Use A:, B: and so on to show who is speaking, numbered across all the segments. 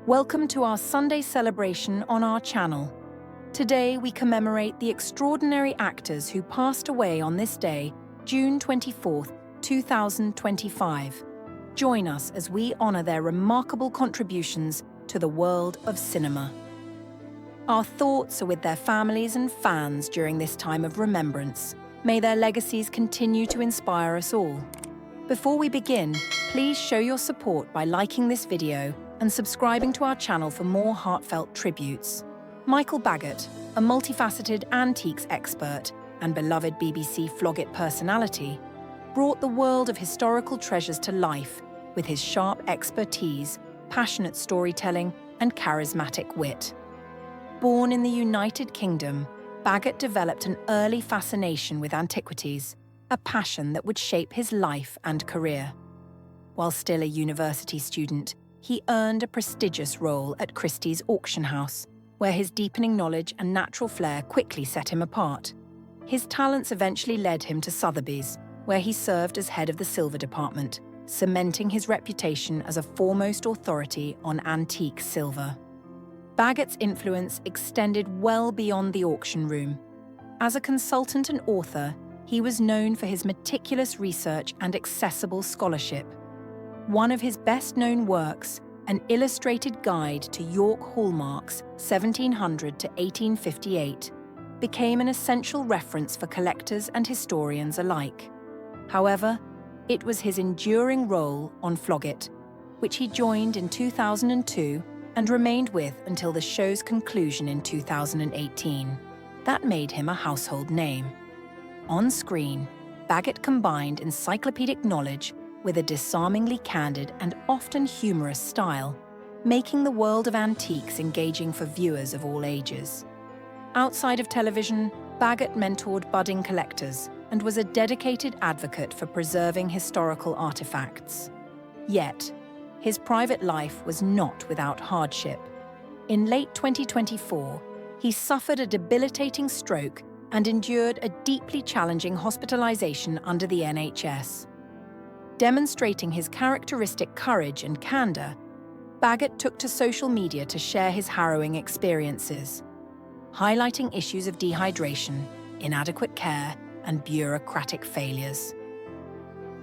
A: Welcome to our Sunday celebration on our channel. Today we commemorate the extraordinary actors who passed away on this day, June 24th, 2025. Join us as we honor their remarkable contributions to the world of cinema. Our thoughts are with their families and fans during this time of remembrance. May their legacies continue to inspire us all. Before we begin, please show your support by liking this video and subscribing to our channel for more heartfelt tributes. Michael Baggott, a multifaceted antiques expert and beloved BBC Flog It personality, brought the world of historical treasures to life with his sharp expertise, passionate storytelling, and charismatic wit. Born in the United Kingdom, Baggott developed an early fascination with antiquities, a passion that would shape his life and career. While still a university student, he earned a prestigious role at Christie's auction house, where his deepening knowledge and natural flair quickly set him apart. His talents eventually led him to Sotheby's, where he served as head of the silver department, cementing his reputation as a foremost authority on antique silver. Baggott's influence extended well beyond the auction room. As a consultant and author, he was known for his meticulous research and accessible scholarship. One of his best-known works, an illustrated guide to York hallmarks 1700 to 1858, became an essential reference for collectors and historians alike. However, it was his enduring role on Flog It, which he joined in 2002 and remained with until the show's conclusion in 2018, that made him a household name. On screen, Baggott combined encyclopedic knowledge with a disarmingly candid and often humorous style, making the world of antiques engaging for viewers of all ages. Outside of television, Baggott mentored budding collectors and was a dedicated advocate for preserving historical artifacts. Yet, his private life was not without hardship. In late 2024, he suffered a debilitating stroke and endured a deeply challenging hospitalization under the NHS. Demonstrating his characteristic courage and candor, Baggott took to social media to share his harrowing experiences, highlighting issues of dehydration, inadequate care, and bureaucratic failures.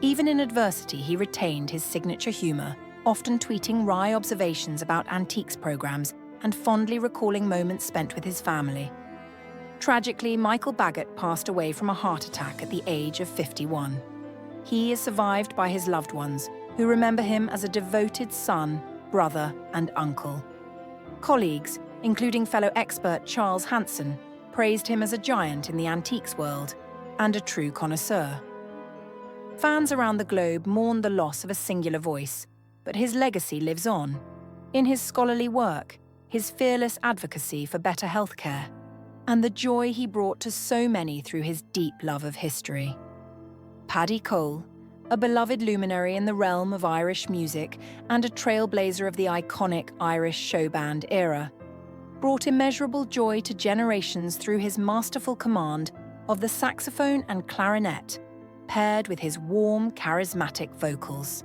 A: Even in adversity, he retained his signature humor, often tweeting wry observations about antiques programs and fondly recalling moments spent with his family. Tragically, Michael Baggott passed away from a heart attack at the age of 51. He is survived by his loved ones, who remember him as a devoted son, brother, and uncle. Colleagues, including fellow expert Charles Hanson, praised him as a giant in the antiques world and a true connoisseur. Fans around the globe mourn the loss of a singular voice, but his legacy lives on. In his scholarly work, his fearless advocacy for better healthcare, and the joy he brought to so many through his deep love of history. Paddy Cole, a beloved luminary in the realm of Irish music and a trailblazer of the iconic Irish show band era, brought immeasurable joy to generations through his masterful command of the saxophone and clarinet, paired with his warm, charismatic vocals.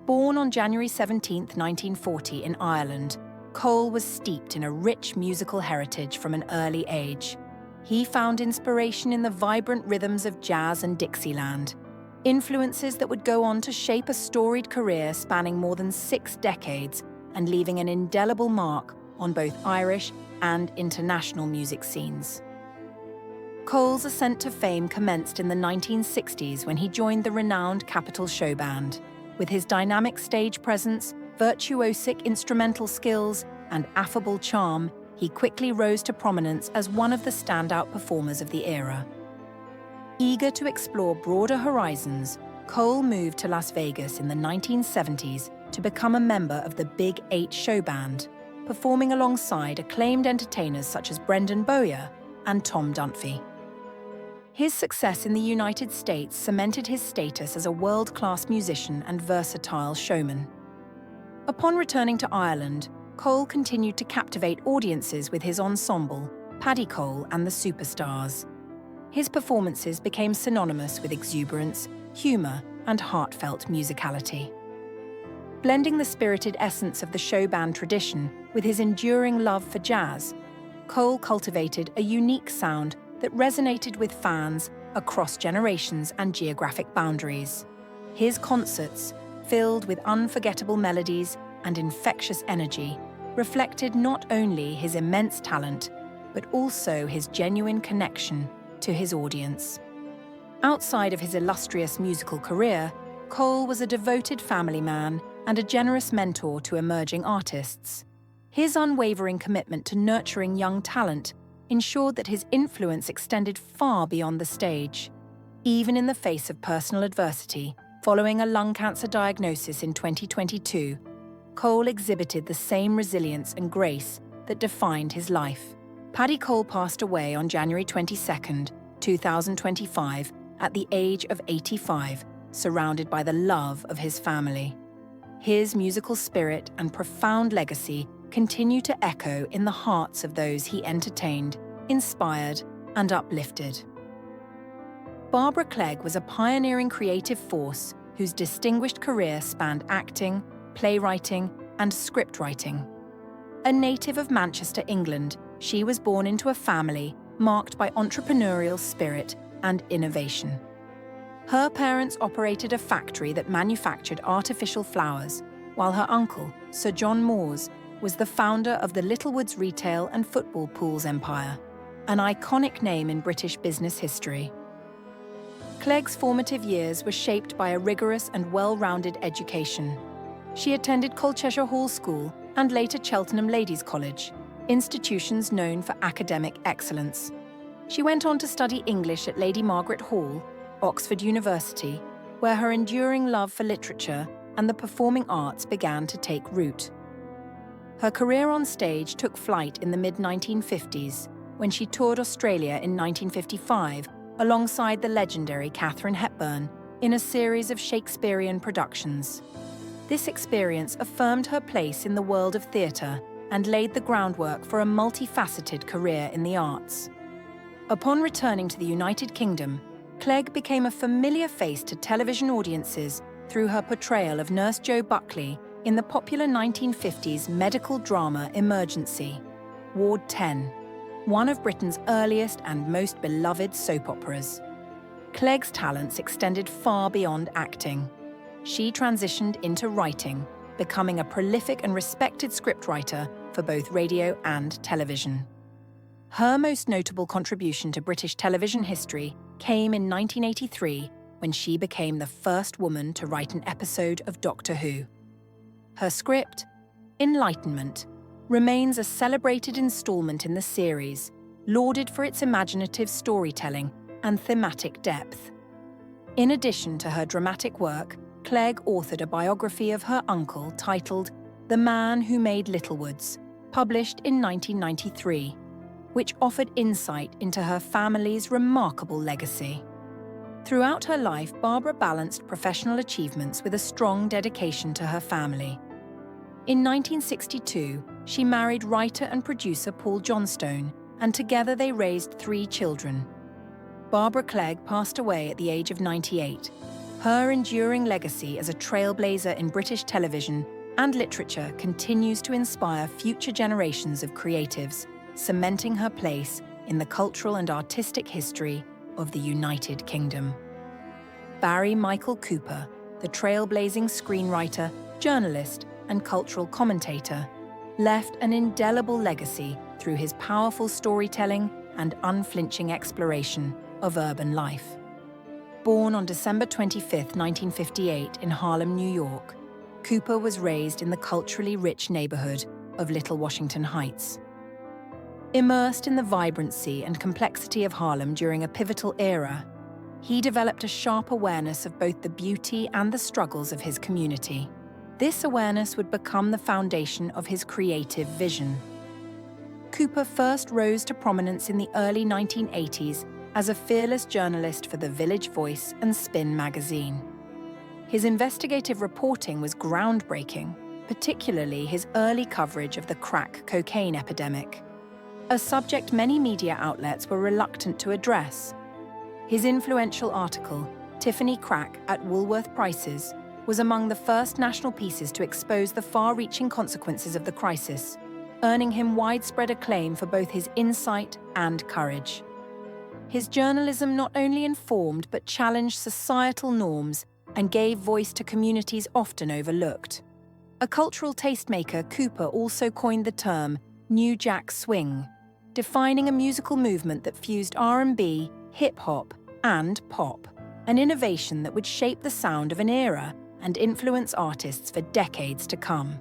A: Born on January 17, 1940 in Ireland, Cole was steeped in a rich musical heritage from an early age. He found inspiration in the vibrant rhythms of jazz and Dixieland, influences that would go on to shape a storied career spanning more than 6 decades and leaving an indelible mark on both Irish and international music scenes. Cole's ascent to fame commenced in the 1960s when he joined the renowned Capitol Show Band. With his dynamic stage presence, virtuosic instrumental skills, and affable charm, he quickly rose to prominence as one of the standout performers of the era. Eager to explore broader horizons, Cole moved to Las Vegas in the 1970s to become a member of the Big 8 show band, performing alongside acclaimed entertainers such as Brendan Bowyer and Tom Dunphy. His success in the United States cemented his status as a world-class musician and versatile showman. Upon returning to Ireland, Cole continued to captivate audiences with his ensemble, Paddy Cole and the Superstars. His performances became synonymous with exuberance, humour, and heartfelt musicality. Blending the spirited essence of the show band tradition with his enduring love for jazz, Cole cultivated a unique sound that resonated with fans across generations and geographic boundaries. His concerts, filled with unforgettable melodies and infectious energy, reflected not only his immense talent, but also his genuine connection to his audience. Outside of his illustrious musical career, Cole was a devoted family man and a generous mentor to emerging artists. His unwavering commitment to nurturing young talent ensured that his influence extended far beyond the stage. Even in the face of personal adversity, following a lung cancer diagnosis in 2022, Cole exhibited the same resilience and grace that defined his life. Paddy Cole passed away on January 22, 2025, at the age of 85, surrounded by the love of his family. His musical spirit and profound legacy continue to echo in the hearts of those he entertained, inspired, and uplifted. Barbara Clegg was a pioneering creative force whose distinguished career spanned acting, playwriting, and scriptwriting. A native of Manchester, England, she was born into a family marked by entrepreneurial spirit and innovation. Her parents operated a factory that manufactured artificial flowers, while her uncle, Sir John Moores, was the founder of the Littlewoods retail and football pools empire, an iconic name in British business history. Clegg's formative years were shaped by a rigorous and well-rounded education. She attended Colchester Hall School and later Cheltenham Ladies' College, institutions known for academic excellence. She went on to study English at Lady Margaret Hall, Oxford University, where her enduring love for literature and the performing arts began to take root. Her career on stage took flight in the mid-1950s, when she toured Australia in 1955 alongside the legendary Katharine Hepburn in a series of Shakespearean productions. This experience affirmed her place in the world of theatre and laid the groundwork for a multifaceted career in the arts. Upon returning to the United Kingdom, Clegg became a familiar face to television audiences through her portrayal of Nurse Jo Buckley in the popular 1950s medical drama Emergency, Ward 10, one of Britain's earliest and most beloved soap operas. Clegg's talents extended far beyond acting. She transitioned into writing, becoming a prolific and respected scriptwriter for both radio and television. Her most notable contribution to British television history came in 1983 when she became the first woman to write an episode of Doctor Who. Her script, Enlightenment, remains a celebrated installment in the series, lauded for its imaginative storytelling and thematic depth. In addition to her dramatic work, Clegg authored a biography of her uncle titled The Man Who Made Littlewoods, published in 1993, which offered insight into her family's remarkable legacy. Throughout her life, Barbara balanced professional achievements with a strong dedication to her family. In 1962, she married writer and producer Paul Johnstone, and together they raised 3 children. Barbara Clegg passed away at the age of 98. Her enduring legacy as a trailblazer in British television and literature continues to inspire future generations of creatives, cementing her place in the cultural and artistic history of the United Kingdom. Barry Michael Cooper, the trailblazing screenwriter, journalist, and cultural commentator, left an indelible legacy through his powerful storytelling and unflinching exploration of urban life. Born on December 25, 1958 in Harlem, New York, Cooper was raised in the culturally rich neighborhood of Little Washington Heights. Immersed in the vibrancy and complexity of Harlem during a pivotal era, he developed a sharp awareness of both the beauty and the struggles of his community. This awareness would become the foundation of his creative vision. Cooper first rose to prominence in the early 1980s as a fearless journalist for The Village Voice and Spin magazine. His investigative reporting was groundbreaking, particularly his early coverage of the crack cocaine epidemic, a subject many media outlets were reluctant to address. His influential article, Tiffany Crack at Woolworth Prices, was among the first national pieces to expose the far-reaching consequences of the crisis, earning him widespread acclaim for both his insight and courage. His journalism not only informed but challenged societal norms and gave voice to communities often overlooked. A cultural tastemaker, Cooper also coined the term New Jack Swing, defining a musical movement that fused R&B, hip-hop, and pop, an innovation that would shape the sound of an era and influence artists for decades to come.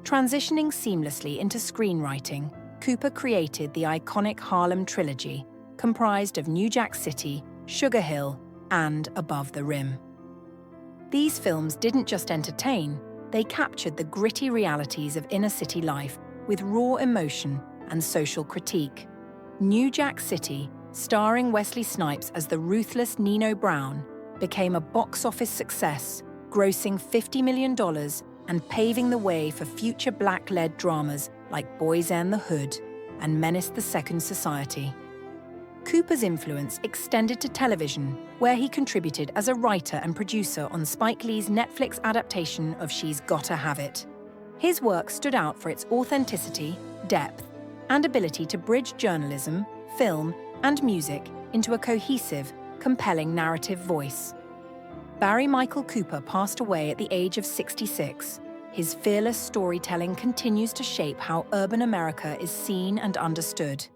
A: Transitioning seamlessly into screenwriting, Cooper created the iconic Harlem trilogy, comprised of New Jack City, Sugar Hill, and Above the Rim. These films didn't just entertain, they captured the gritty realities of inner-city life with raw emotion and social critique. New Jack City, starring Wesley Snipes as the ruthless Nino Brown, became a box office success, grossing $50 million and paving the way for future black-led dramas like Boys and the Hood and Menace the Second Society. Cooper's influence extended to television, where he contributed as a writer and producer on Spike Lee's Netflix adaptation of She's Gotta Have It. His work stood out for its authenticity, depth, and ability to bridge journalism, film, and music into a cohesive, compelling narrative voice. Barry Michael Cooper passed away at the age of 66. His fearless storytelling continues to shape how urban America is seen and understood,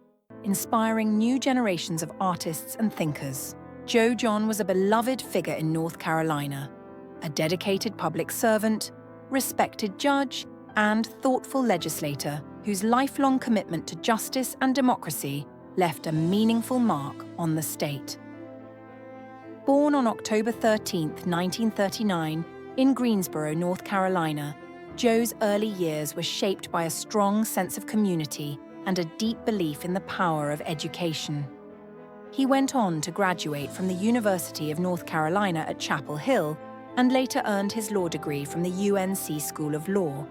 A: inspiring new generations of artists and thinkers. Joe John was a beloved figure in North Carolina, a dedicated public servant, respected judge, and thoughtful legislator whose lifelong commitment to justice and democracy left a meaningful mark on the state. Born on October 13, 1939, in Greensboro, North Carolina, Joe's early years were shaped by a strong sense of community and a deep belief in the power of education. He went on to graduate from the University of North Carolina at Chapel Hill and later earned his law degree from the UNC School of Law,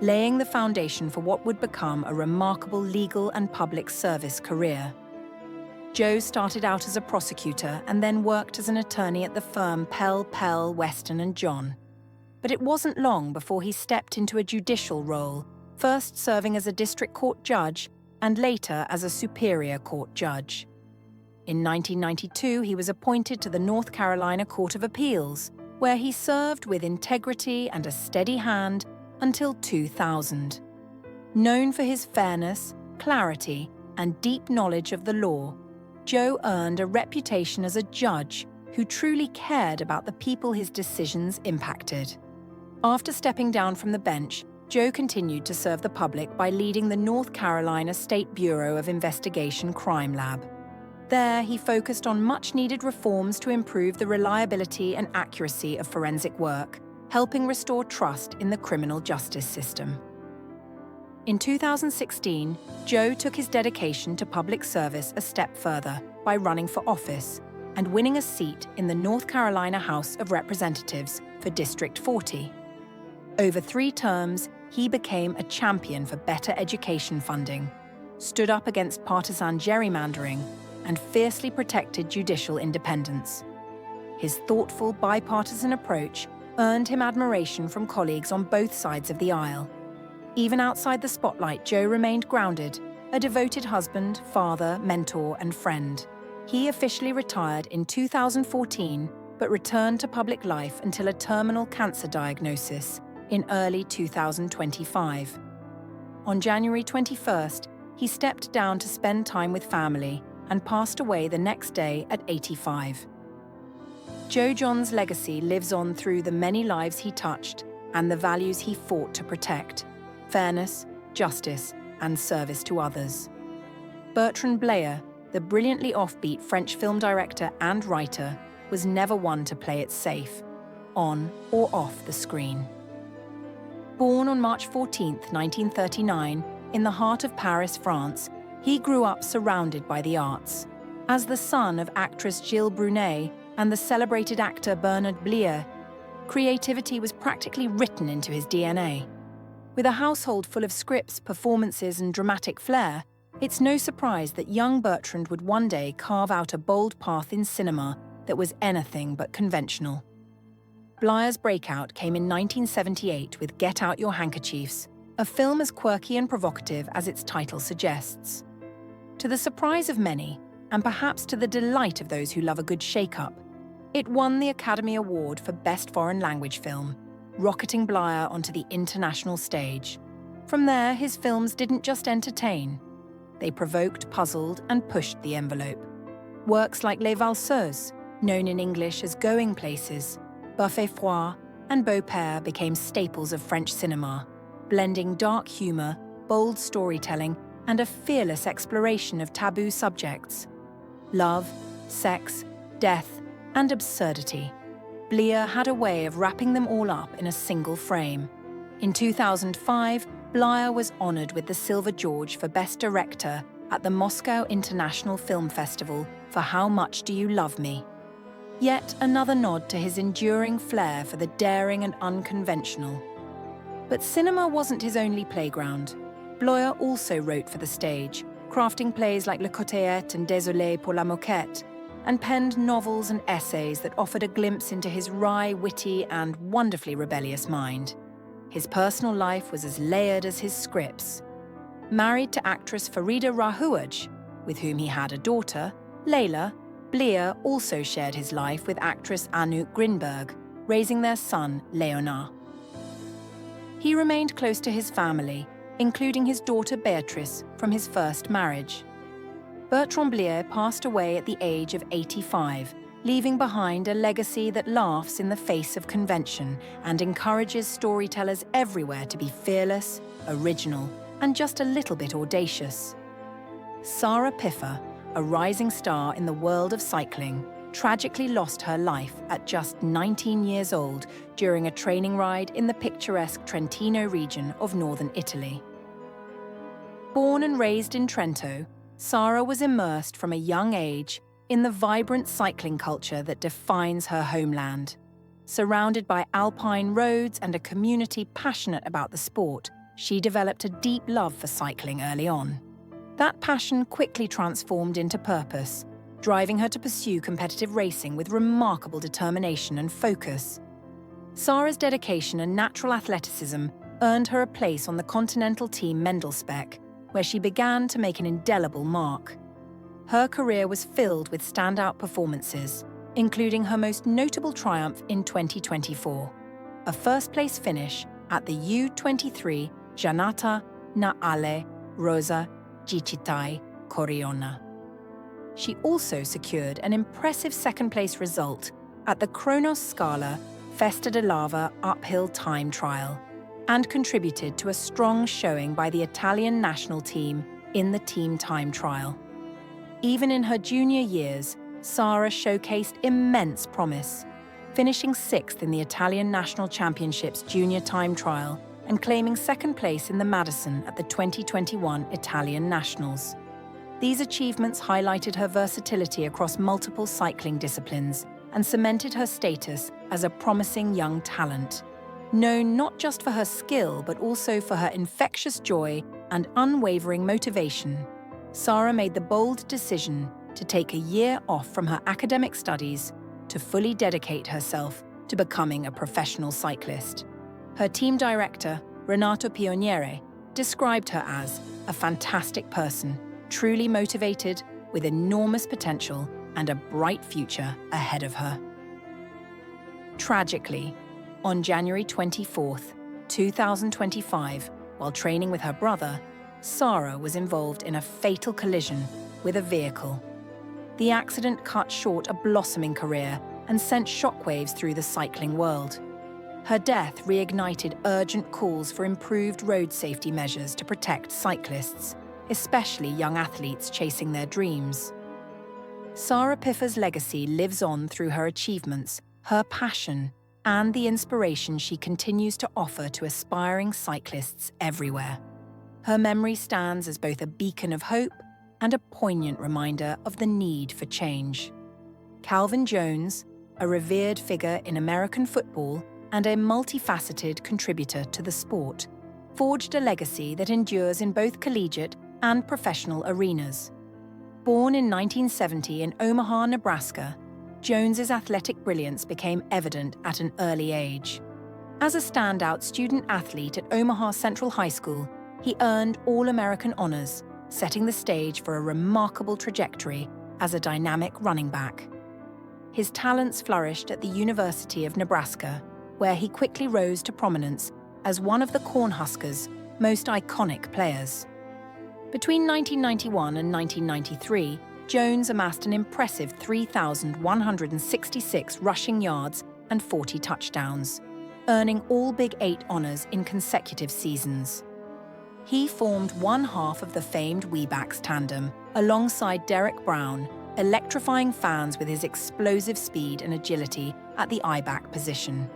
A: laying the foundation for what would become a remarkable legal and public service career. Joe started out as a prosecutor and then worked as an attorney at the firm Pell, Weston & John. But it wasn't long before he stepped into a judicial role, first serving as a district court judge and later as a superior court judge. In 1992, he was appointed to the North Carolina Court of Appeals, where he served with integrity and a steady hand until 2000. Known for his fairness, clarity, and deep knowledge of the law, Joe earned a reputation as a judge who truly cared about the people his decisions impacted. After stepping down from the bench, Joe continued to serve the public by leading the North Carolina State Bureau of Investigation Crime Lab. There, he focused on much-needed reforms to improve the reliability and accuracy of forensic work, helping restore trust in the criminal justice system. In 2016, Joe took his dedication to public service a step further by running for office and winning a seat in the North Carolina House of Representatives for District 40. Over 3 terms, he became a champion for better education funding, stood up against partisan gerrymandering, and fiercely protected judicial independence. His thoughtful, bipartisan approach earned him admiration from colleagues on both sides of the aisle. Even outside the spotlight, Joe remained grounded, a devoted husband, father, mentor, and friend. He officially retired in 2014, but returned to public life until a terminal cancer diagnosis in early 2025. On January 21st, he stepped down to spend time with family and passed away the next day at 85. Joe John's legacy lives on through the many lives he touched and the values he fought to protect: fairness, justice, and service to others. Bertrand Blier, the brilliantly offbeat French film director and writer, was never one to play it safe, on or off the screen. Born on March 14, 1939, in the heart of Paris, France, he grew up surrounded by the arts. As the son of actress Gilles Brunet and the celebrated actor Bernard Blier, creativity was practically written into his DNA. With a household full of scripts, performances, and dramatic flair, it's no surprise that young Bertrand would one day carve out a bold path in cinema that was anything but conventional. Blier's breakout came in 1978 with Get Out Your Handkerchiefs, a film as quirky and provocative as its title suggests. To the surprise of many, and perhaps to the delight of those who love a good shake-up, it won the Academy Award for Best Foreign Language Film, rocketing Blier onto the international stage. From there, his films didn't just entertain. They provoked, puzzled, and pushed the envelope. Works like Les Valseuses, known in English as Going Places, Buffet Froid, and Beau Père became staples of French cinema, blending dark humor, bold storytelling, and a fearless exploration of taboo subjects. Love, sex, death, and absurdity. Blier had a way of wrapping them all up in a single frame. In 2005, Blier was honored with the Silver George for Best Director at the Moscow International Film Festival for How Much Do You Love Me? Yet another nod to his enduring flair for the daring and unconventional. But cinema wasn't his only playground. Blier also wrote for the stage, crafting plays like Le Côté and Désolé pour la moquette, and penned novels and essays that offered a glimpse into his wry, witty, and wonderfully rebellious mind. His personal life was as layered as his scripts. Married to actress Farida Rahouaj, with whom he had a daughter, Layla, Blier also shared his life with actress Anouk Grinberg, raising their son, Léonard. He remained close to his family, including his daughter Beatrice from his first marriage. Bertrand Blier passed away at the age of 85, leaving behind a legacy that laughs in the face of convention and encourages storytellers everywhere to be fearless, original, and just a little bit audacious. Sara Piffer, a rising star in the world of cycling, tragically lost her life at just 19 years old during a training ride in the picturesque Trentino region of northern Italy. Born and raised in Trento, Sara was immersed from a young age in the vibrant cycling culture that defines her homeland. Surrounded by alpine roads and a community passionate about the sport, she developed a deep love for cycling early on. That passion quickly transformed into purpose, driving her to pursue competitive racing with remarkable determination and focus. Sara's dedication and natural athleticism earned her a place on the continental team Mendelspec, where she began to make an indelible mark. Her career was filled with standout performances, including her most notable triumph in 2024, a first-place finish at the U23 Giornata Naale Rosa Gicitai Coriona. She also secured an impressive second-place result at the Kronos Scala Festa de Lava uphill time trial, and contributed to a strong showing by the Italian national team in the team time trial. Even in her junior years, Sara showcased immense promise, finishing 6th in the Italian National Championships junior time trial and claiming second place in the Madison at the 2021 Italian Nationals. These achievements highlighted her versatility across multiple cycling disciplines and cemented her status as a promising young talent. Known not just for her skill, but also for her infectious joy and unwavering motivation, Sara made the bold decision to take a year off from her academic studies to fully dedicate herself to becoming a professional cyclist. Her team director, Renato Pioniere, described her as a fantastic person, truly motivated, with enormous potential and a bright future ahead of her. Tragically, on January 24th, 2025, while training with her brother, Sara was involved in a fatal collision with a vehicle. The accident cut short a blossoming career and sent shockwaves through the cycling world. Her death reignited urgent calls for improved road safety measures to protect cyclists, especially young athletes chasing their dreams. Sara Piffer's legacy lives on through her achievements, her passion, and the inspiration she continues to offer to aspiring cyclists everywhere. Her memory stands as both a beacon of hope and a poignant reminder of the need for change. Calvin Jones, a revered figure in American football and a multifaceted contributor to the sport, forged a legacy that endures in both collegiate and professional arenas. Born in 1970 in Omaha, Nebraska, Jones's athletic brilliance became evident at an early age. As a standout student athlete at Omaha Central High School, he earned All-American honors, setting the stage for a remarkable trajectory as a dynamic running back. His talents flourished at the University of Nebraska, where he quickly rose to prominence as one of the Cornhuskers' most iconic players. Between 1991 and 1993, Jones amassed an impressive 3,166 rushing yards and 40 touchdowns, earning all Big Eight honors in consecutive seasons. He formed one half of the famed Weebacks tandem alongside Derek Brown, electrifying fans with his explosive speed and agility at the I-back position.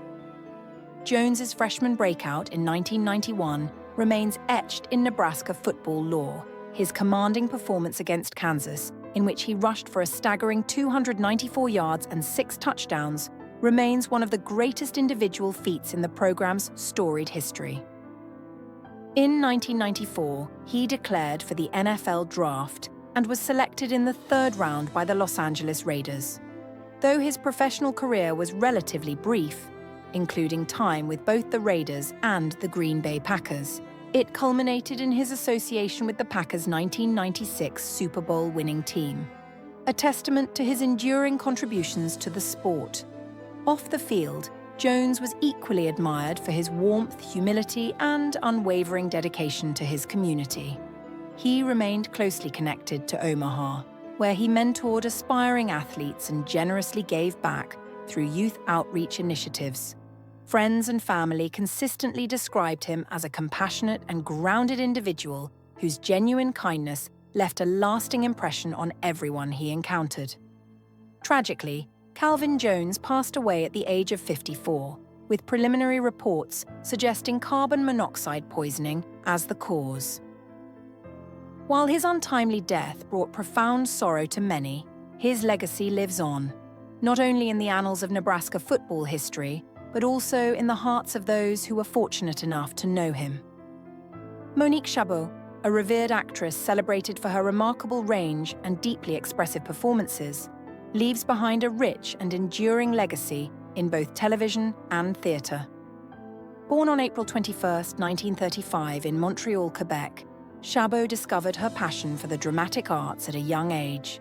A: Jones's freshman breakout in 1991 remains etched in Nebraska football lore. His commanding performance against Kansas, in which he rushed for a staggering 294 yards and 6 touchdowns, remains one of the greatest individual feats in the program's storied history. In 1994, he declared for the NFL draft and was selected in the 3rd round by the Los Angeles Raiders. Though his professional career was relatively brief, including time with both the Raiders and the Green Bay Packers, it culminated in his association with the Packers' 1996 Super Bowl winning team, a testament to his enduring contributions to the sport. Off the field, Jones was equally admired for his warmth, humility, and unwavering dedication to his community. He remained closely connected to Omaha, where he mentored aspiring athletes and generously gave back through youth outreach initiatives. Friends and family consistently described him as a compassionate and grounded individual whose genuine kindness left a lasting impression on everyone he encountered. Tragically, Calvin Jones passed away at the age of 54, with preliminary reports suggesting carbon monoxide poisoning as the cause. While his untimely death brought profound sorrow to many, his legacy lives on, not only in the annals of Nebraska football history, but also in the hearts of those who were fortunate enough to know him. Monique Chabot, a revered actress celebrated for her remarkable range and deeply expressive performances, leaves behind a rich and enduring legacy in both television and theatre. Born on April 21, 1935 in Montreal, Quebec, Chabot discovered her passion for the dramatic arts at a young age.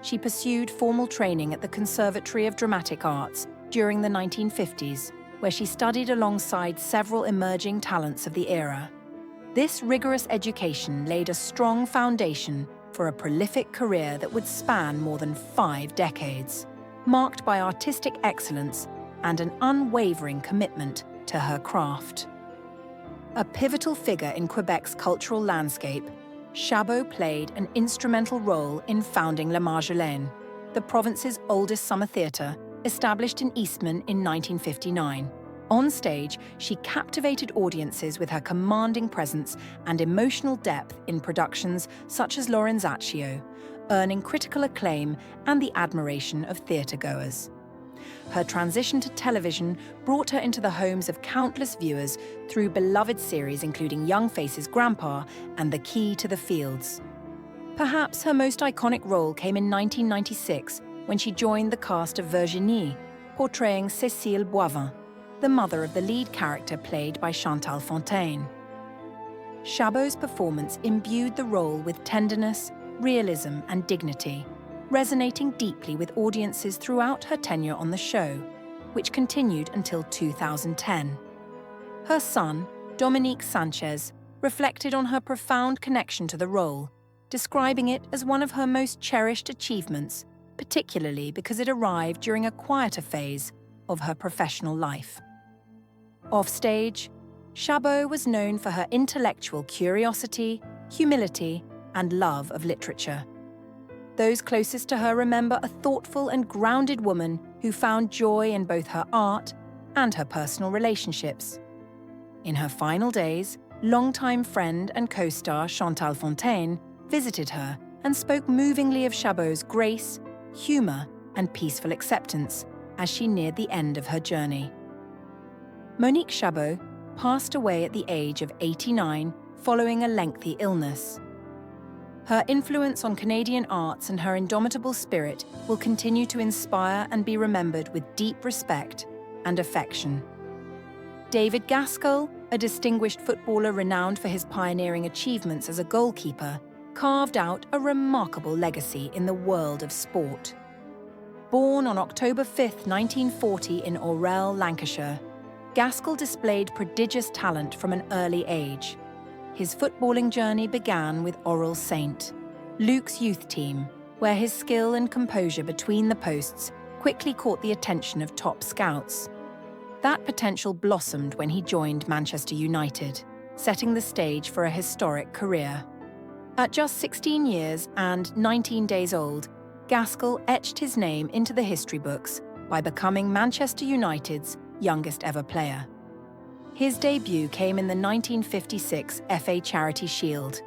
A: She pursued formal training at the Conservatory of Dramatic Arts during the 1950s, where she studied alongside several emerging talents of the era. This rigorous education laid a strong foundation for a prolific career that would span more than 5 decades, marked by artistic excellence and an unwavering commitment to her craft. A pivotal figure in Quebec's cultural landscape, Chabot played an instrumental role in founding La Marjolaine, the province's oldest summer theatre, established in Eastman in 1959. On stage, she captivated audiences with her commanding presence and emotional depth in productions such as Lorenzaccio, earning critical acclaim and the admiration of theatregoers. Her transition to television brought her into the homes of countless viewers through beloved series including Young Faces' Grandpa and The Key to the Fields. Perhaps her most iconic role came in 1996 when she joined the cast of Virginie, portraying Cécile Boivin, the mother of the lead character played by Chantal Fontaine. Chabot's performance imbued the role with tenderness, realism, and dignity, resonating deeply with audiences throughout her tenure on the show, which continued until 2010. Her son, Dominique Sanchez, reflected on her profound connection to the role, describing it as one of her most cherished achievements, particularly because it arrived during a quieter phase of her professional life. Offstage, Chabot was known for her intellectual curiosity, humility, and love of literature. Those closest to her remember a thoughtful and grounded woman who found joy in both her art and her personal relationships. In her final days, longtime friend and co-star Chantal Fontaine visited her and spoke movingly of Chabot's grace, humor, and peaceful acceptance as she neared the end of her journey. Monique Chabot passed away at the age of 89 following a lengthy illness. Her influence on Canadian arts and her indomitable spirit will continue to inspire and be remembered with deep respect and affection. David Gaskell, a distinguished footballer renowned for his pioneering achievements as a goalkeeper, carved out a remarkable legacy in the world of sport. Born on October 5, 1940 in Orrell, Lancashire, Gaskell displayed prodigious talent from an early age. His footballing journey began with Orrell Saint, Luke's youth team, where his skill and composure between the posts quickly caught the attention of top scouts. That potential blossomed when he joined Manchester United, setting the stage for a historic career. At just 16 years and 19 days old, Gaskell etched his name into the history books by becoming Manchester United's youngest ever player. His debut came in the 1956 FA Charity Shield,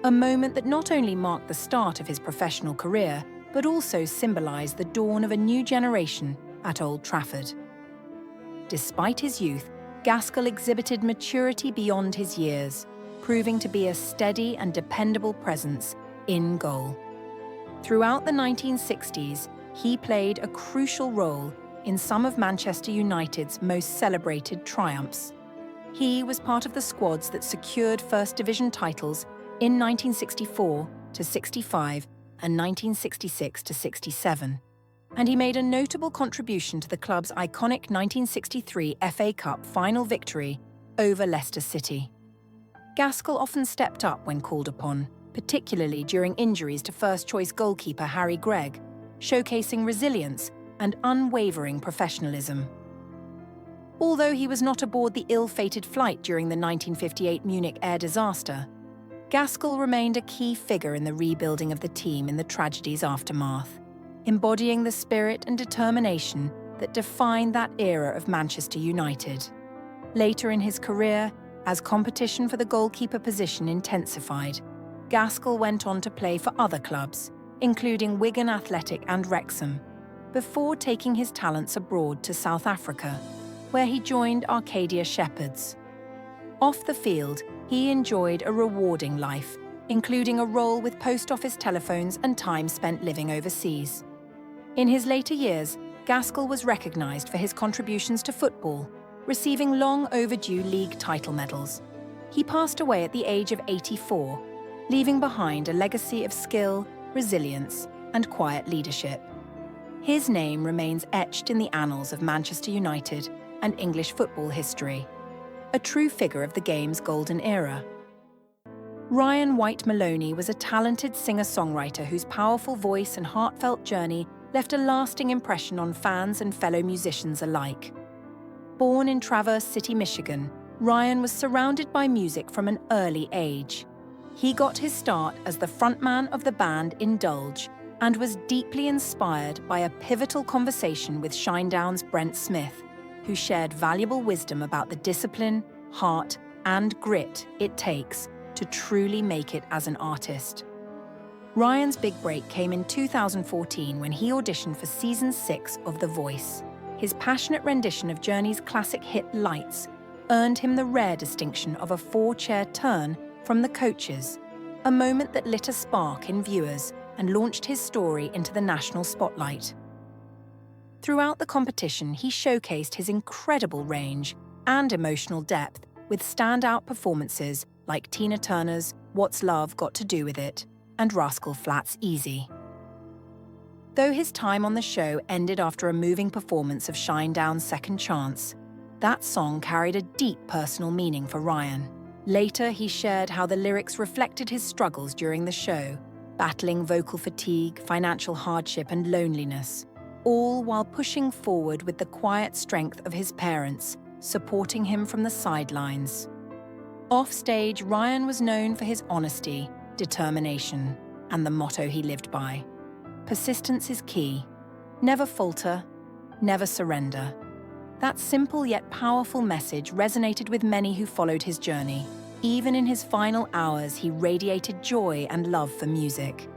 A: a moment that not only marked the start of his professional career, but also symbolised the dawn of a new generation at Old Trafford. Despite his youth, Gaskell exhibited maturity beyond his years, proving to be a steady and dependable presence in goal. Throughout the 1960s, he played a crucial role in some of Manchester United's most celebrated triumphs. He was part of the squads that secured First Division titles in 1964 to 65 and 1966 to 67, and he made a notable contribution to the club's iconic 1963 FA Cup final victory over Leicester City. Gaskell often stepped up when called upon, particularly during injuries to first-choice goalkeeper Harry Gregg, showcasing resilience and unwavering professionalism. Although he was not aboard the ill-fated flight during the 1958 Munich air disaster, Gaskell remained a key figure in the rebuilding of the team in the tragedy's aftermath, embodying the spirit and determination that defined that era of Manchester United. Later in his career, as competition for the goalkeeper position intensified, Gaskell went on to play for other clubs, including Wigan Athletic and Wrexham, before taking his talents abroad to South Africa, where he joined Arcadia Shepherds. Off the field, he enjoyed a rewarding life, including a role with post office telephones and time spent living overseas. In his later years, Gaskell was recognised for his contributions to football, receiving long overdue league title medals. He passed away at the age of 84, leaving behind a legacy of skill, resilience, and quiet leadership. His name remains etched in the annals of Manchester United and English football history, a true figure of the game's golden era. Whyte Maloney was a talented singer-songwriter whose powerful voice and heartfelt journey left a lasting impression on fans and fellow musicians alike. Born in Traverse City, Michigan, Ryan was surrounded by music from an early age. He got his start as the frontman of the band Indulge and was deeply inspired by a pivotal conversation with Shinedown's Brent Smith, who shared valuable wisdom about the discipline, heart, and grit it takes to truly make it as an artist. Ryan's big break came in 2014 when he auditioned for Season 6 of The Voice. His passionate rendition of Journey's classic hit Lights earned him the rare distinction of a 4-chair turn from the coaches, a moment that lit a spark in viewers and launched his story into the national spotlight. Throughout the competition, he showcased his incredible range and emotional depth with standout performances like Tina Turner's What's Love Got to Do With It and Rascal Flatts' Easy. Though his time on the show ended after a moving performance of Shinedown's Second Chance, that song carried a deep personal meaning for Ryan. Later, he shared how the lyrics reflected his struggles during the show, battling vocal fatigue, financial hardship, and loneliness, all while pushing forward with the quiet strength of his parents, supporting him from the sidelines. Offstage, Ryan was known for his honesty, determination, and the motto he lived by. Persistence is key. Never falter, never surrender. That simple yet powerful message resonated with many who followed his journey. Even in his final hours, he radiated joy and love for music.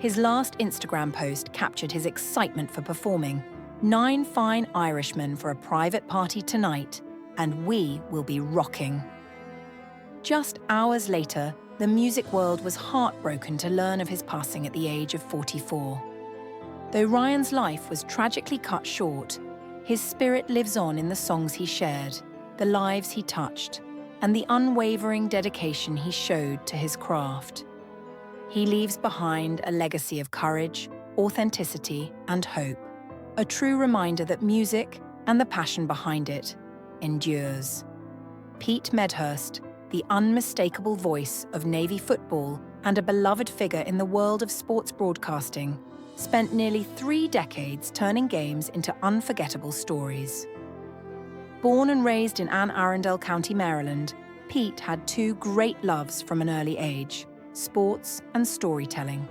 A: His last Instagram post captured his excitement for performing. 9 fine Irishmen for a private party tonight, and we will be rocking. Just hours later, the music world was heartbroken to learn of his passing at the age of 44. Though Ryan's life was tragically cut short, his spirit lives on in the songs he shared, the lives he touched, and the unwavering dedication he showed to his craft. He leaves behind a legacy of courage, authenticity, and hope, a true reminder that music, and the passion behind it, endures. Pete Medhurst, the unmistakable voice of Navy football and a beloved figure in the world of sports broadcasting, spent nearly 3 decades turning games into unforgettable stories. Born and raised in Anne Arundel County, Maryland, Pete had 2 great loves from an early age: sports and storytelling.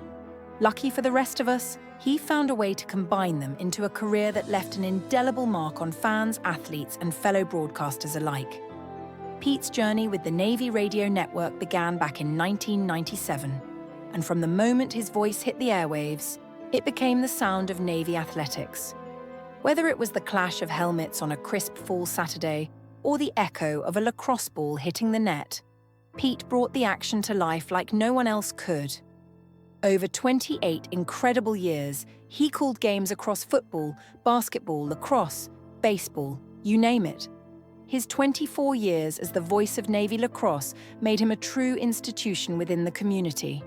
A: Lucky for the rest of us, he found a way to combine them into a career that left an indelible mark on fans, athletes, and fellow broadcasters alike. Pete's journey with the Navy Radio Network began back in 1997, and from the moment his voice hit the airwaves, it became the sound of Navy athletics. Whether it was the clash of helmets on a crisp fall Saturday or the echo of a lacrosse ball hitting the net, Pete brought the action to life like no one else could. Over 28 incredible years, he called games across football, basketball, lacrosse, baseball, you name it. His 24 years as the voice of Navy lacrosse made him a true institution within the community.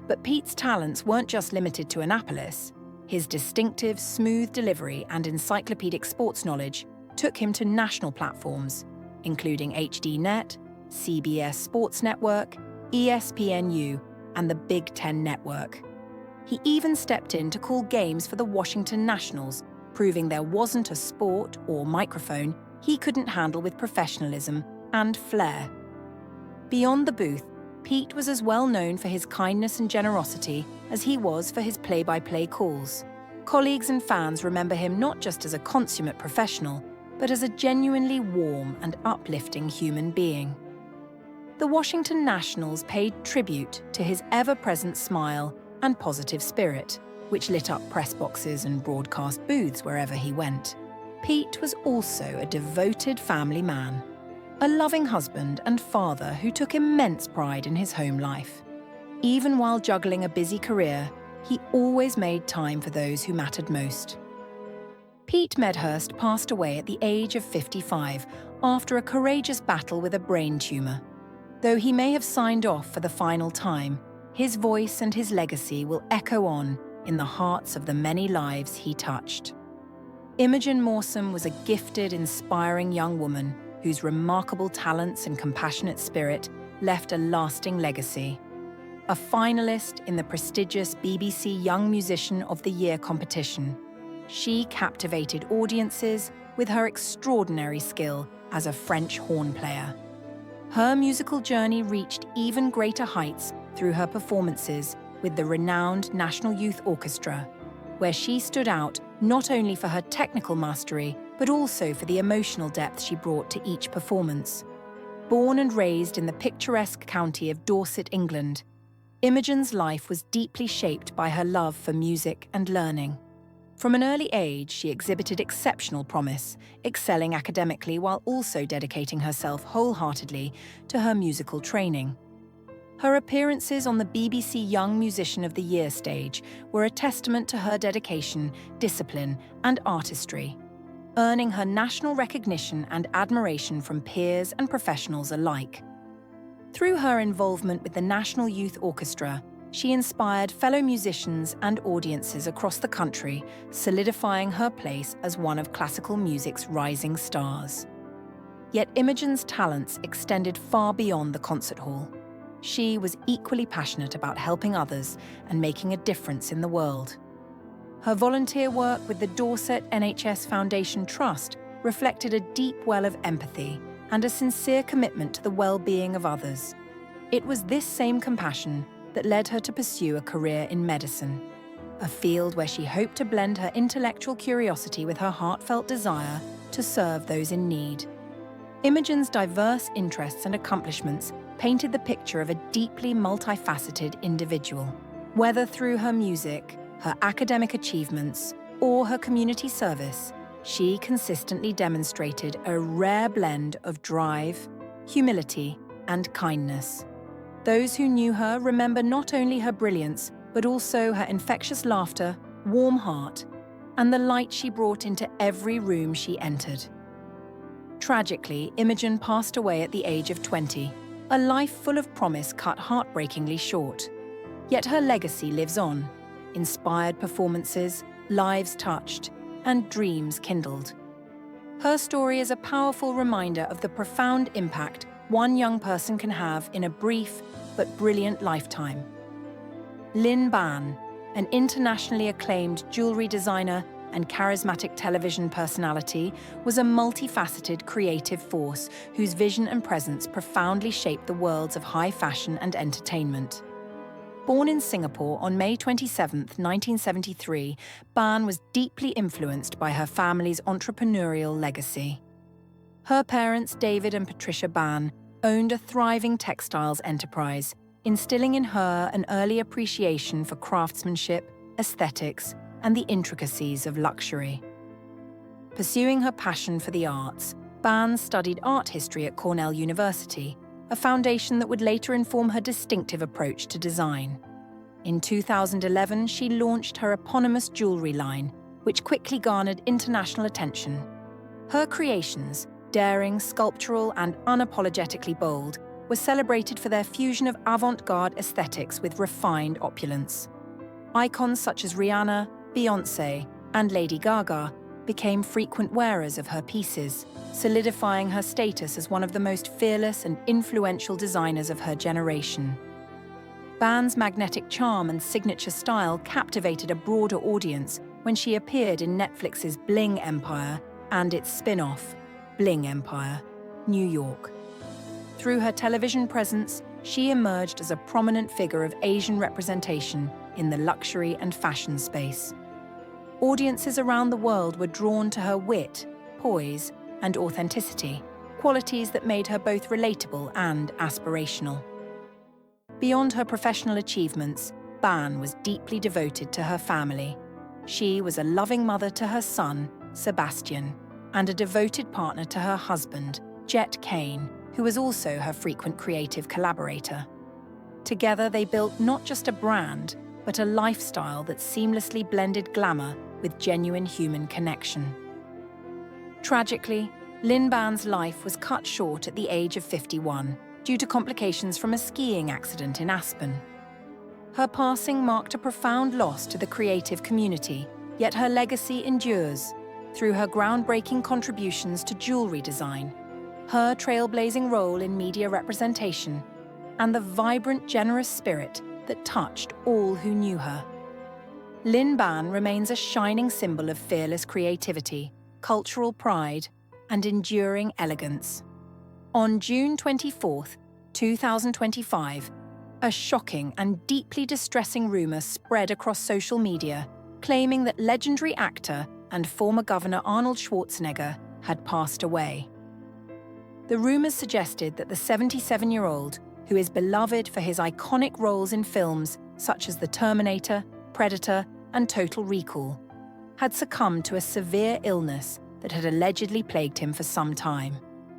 A: But Pete's talents weren't just limited to Annapolis. His distinctive, smooth delivery and encyclopedic sports knowledge took him to national platforms, including HDNet, CBS Sports Network, ESPNU, and the Big Ten Network. He even stepped in to call games for the Washington Nationals, proving there wasn't a sport or microphone he couldn't handle with professionalism and flair. Beyond the booth, Pete was as well known for his kindness and generosity as he was for his play-by-play calls. Colleagues and fans remember him not just as a consummate professional, but as a genuinely warm and uplifting human being. The Washington Nationals paid tribute to his ever-present smile and positive spirit, which lit up press boxes and broadcast booths wherever he went. Pete was also a devoted family man, a loving husband and father who took immense pride in his home life. Even while juggling a busy career, he always made time for those who mattered most. Pete Medhurst passed away at the age of 55 after a courageous battle with a brain tumor. Though he may have signed off for the final time, his voice and his legacy will echo on in the hearts of the many lives he touched. Imogen Moorsom was a gifted, inspiring young woman whose remarkable talents and compassionate spirit left a lasting legacy. A finalist in the prestigious BBC Young Musician of the Year competition, she captivated audiences with her extraordinary skill as a French horn player. Her musical journey reached even greater heights through her performances with the renowned National Youth Orchestra, where she stood out not only for her technical mastery, but also for the emotional depth she brought to each performance. Born and raised in the picturesque county of Dorset, England, Imogen's life was deeply shaped by her love for music and learning. From an early age, she exhibited exceptional promise, excelling academically while also dedicating herself wholeheartedly to her musical training. Her appearances on the BBC Young Musician of the Year stage were a testament to her dedication, discipline, and artistry, earning her national recognition and admiration from peers and professionals alike. Through her involvement with the National Youth Orchestra, she inspired fellow musicians and audiences across the country, solidifying her place as one of classical music's rising stars. Yet Imogen's talents extended far beyond the concert hall. She was equally passionate about helping others and making a difference in the world. Her volunteer work with the Dorset NHS Foundation Trust reflected a deep well of empathy and a sincere commitment to the well-being of others. It was this same compassion that led her to pursue a career in medicine, a field where she hoped to blend her intellectual curiosity with her heartfelt desire to serve those in need. Imogen's diverse interests and accomplishments painted the picture of a deeply multifaceted individual. Whether through her music, her academic achievements, or her community service, she consistently demonstrated a rare blend of drive, humility, and kindness. Those who knew her remember not only her brilliance, but also her infectious laughter, warm heart, and the light she brought into every room she entered. Tragically, Imogen passed away at the age of 20, a life full of promise cut heartbreakingly short. Yet her legacy lives on, inspired performances, lives touched, and dreams kindled. Her story is a powerful reminder of the profound impact one young person can have in a brief but brilliant lifetime. Lynn Ban, an internationally acclaimed jewelry designer and charismatic television personality, was a multifaceted creative force whose vision and presence profoundly shaped the worlds of high fashion and entertainment. Born in Singapore on May 27, 1973, Ban was deeply influenced by her family's entrepreneurial legacy. Her parents, David and Patricia Ban, owned a thriving textiles enterprise, instilling in her an early appreciation for craftsmanship, aesthetics, and the intricacies of luxury. Pursuing her passion for the arts, Ban studied art history at Cornell University, a foundation that would later inform her distinctive approach to design. In 2011, she launched her eponymous jewelry line, which quickly garnered international attention. Her creations, daring, sculptural, and unapologetically bold, were celebrated for their fusion of avant-garde aesthetics with refined opulence. Icons such as Rihanna, Beyoncé, and Lady Gaga became frequent wearers of her pieces, solidifying her status as one of the most fearless and influential designers of her generation. Ban's magnetic charm and signature style captivated a broader audience when she appeared in Netflix's Bling Empire and its spin-off, Bling Empire, New York. Through her television presence, she emerged as a prominent figure of Asian representation in the luxury and fashion space. Audiences around the world were drawn to her wit, poise, and authenticity, qualities that made her both relatable and aspirational. Beyond her professional achievements, Ban was deeply devoted to her family. She was a loving mother to her son, Sebastian, and a devoted partner to her husband, Jet Kane, who was also her frequent creative collaborator. Together, they built not just a brand, but a lifestyle that seamlessly blended glamour with genuine human connection. Tragically, Lynn Ban's life was cut short at the age of 51 due to complications from a skiing accident in Aspen. Her passing marked a profound loss to the creative community, yet her legacy endures through her groundbreaking contributions to jewelry design, her trailblazing role in media representation, and the vibrant, generous spirit that touched all who knew her. Lynn Ban remains a shining symbol of fearless creativity, cultural pride, and enduring elegance. On June 24, 2025, a shocking and deeply distressing rumor spread across social media, claiming that legendary actor and former Governor Arnold Schwarzenegger had passed away. The rumors suggested that the 77-year-old, who is beloved for his iconic roles in films such as The Terminator, Predator, and Total Recall, had succumbed to a severe illness that had allegedly plagued him for some time.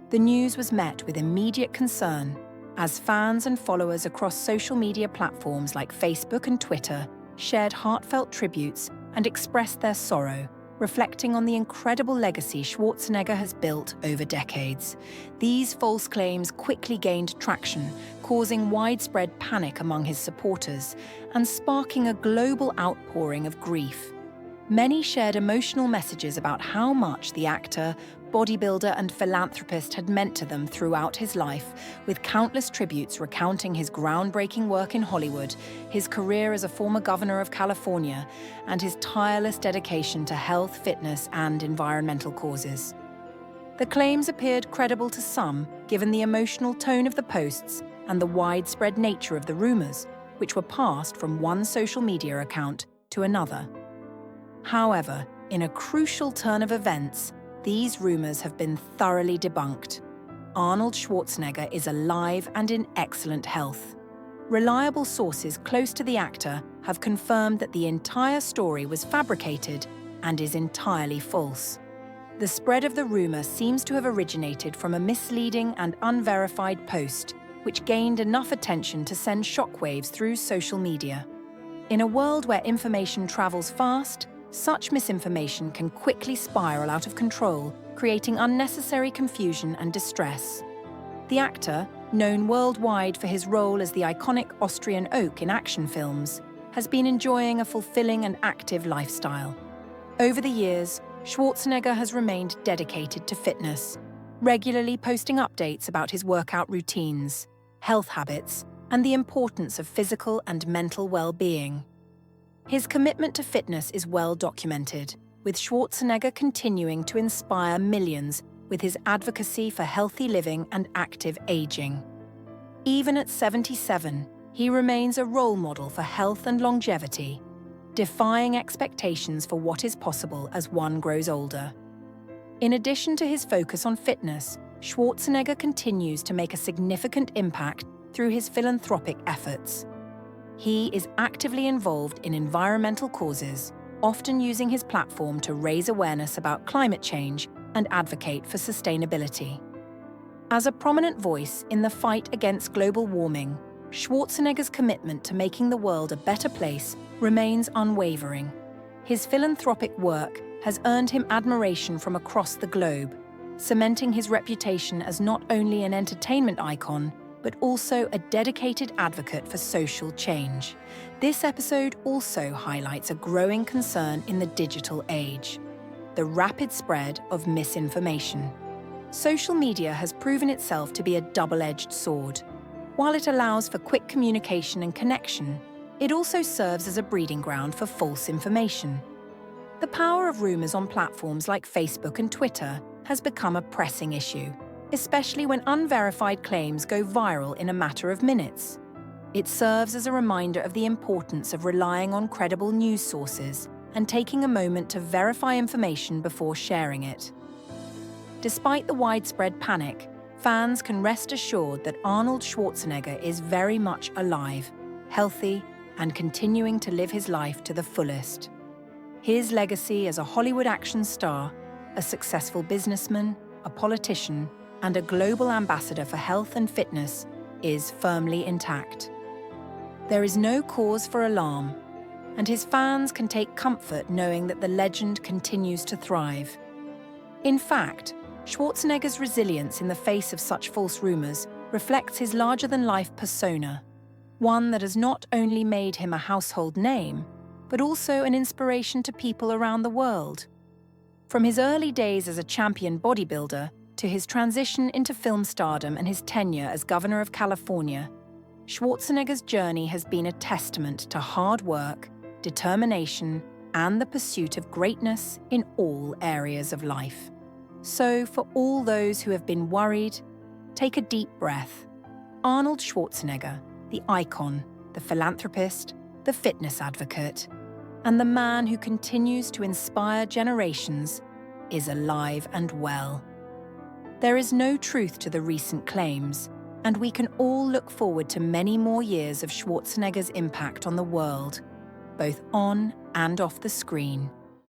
A: The news was met with immediate concern as fans and followers across social media platforms like Facebook and Twitter shared heartfelt tributes and expressed their sorrow, reflecting on the incredible legacy Schwarzenegger has built over decades. These false claims quickly gained traction, causing widespread panic among his supporters and sparking a global outpouring of grief. Many shared emotional messages about how much the actor, bodybuilder, and philanthropist had meant to them throughout his life, with countless tributes recounting his groundbreaking work in Hollywood, his career as a former governor of California, and his tireless dedication to health, fitness, and environmental causes. The claims appeared credible to some, given the emotional tone of the posts and the widespread nature of the rumors, which were passed from one social media account to another. However, in a crucial turn of events, these rumors have been thoroughly debunked. Arnold Schwarzenegger is alive and in excellent health. Reliable sources close to the actor have confirmed that the entire story was fabricated and is entirely false. The spread of the rumor seems to have originated from a misleading and unverified post, which gained enough attention to send shockwaves through social media. In a world where information travels fast, such misinformation can quickly spiral out of control, creating unnecessary confusion and distress. The actor, known worldwide for his role as the iconic Austrian oak in action films, has been enjoying a fulfilling and active lifestyle. Over the years, Schwarzenegger has remained dedicated to fitness, regularly posting updates about his workout routines, health habits, and the importance of physical and mental well-being. His commitment to fitness is well documented, with Schwarzenegger continuing to inspire millions with his advocacy for healthy living and active aging. Even at 77, he remains a role model for health and longevity, defying expectations for what is possible as one grows older. In addition to his focus on fitness, Schwarzenegger continues to make a significant impact through his philanthropic efforts. He is actively involved in environmental causes, often using his platform to raise awareness about climate change and advocate for sustainability. As a prominent voice in the fight against global warming, Schwarzenegger's commitment to making the world a better place remains unwavering. His philanthropic work has earned him admiration from across the globe, cementing his reputation as not only an entertainment icon, but also a dedicated advocate for social change. This episode also highlights a growing concern in the digital age: the rapid spread of misinformation. Social media has proven itself to be a double-edged sword. While it allows for quick communication and connection, it also serves as a breeding ground for false information. The power of rumors on platforms like Facebook and Twitter has become a pressing issue, especially when unverified claims go viral in a matter of minutes. It serves as a reminder of the importance of relying on credible news sources and taking a moment to verify information before sharing it. Despite the widespread panic, fans can rest assured that Arnold Schwarzenegger is very much alive, healthy, and continuing to live his life to the fullest. His legacy as a Hollywood action star, a successful businessman, a politician, and a global ambassador for health and fitness is firmly intact. There is no cause for alarm, and his fans can take comfort knowing that the legend continues to thrive. In fact, Schwarzenegger's resilience in the face of such false rumors reflects his larger-than-life persona, one that has not only made him a household name, but also an inspiration to people around the world. From his early days as a champion bodybuilder to his transition into film stardom and his tenure as governor of California, Schwarzenegger's journey has been a testament to hard work, determination, and the pursuit of greatness in all areas of life. So, for all those who have been worried, take a deep breath. Arnold Schwarzenegger, the icon, the philanthropist, the fitness advocate, and the man who continues to inspire generations, is alive and well. There is no truth to the recent claims, and we can all look forward to many more years of Schwarzenegger's impact on the world, both on and off the screen.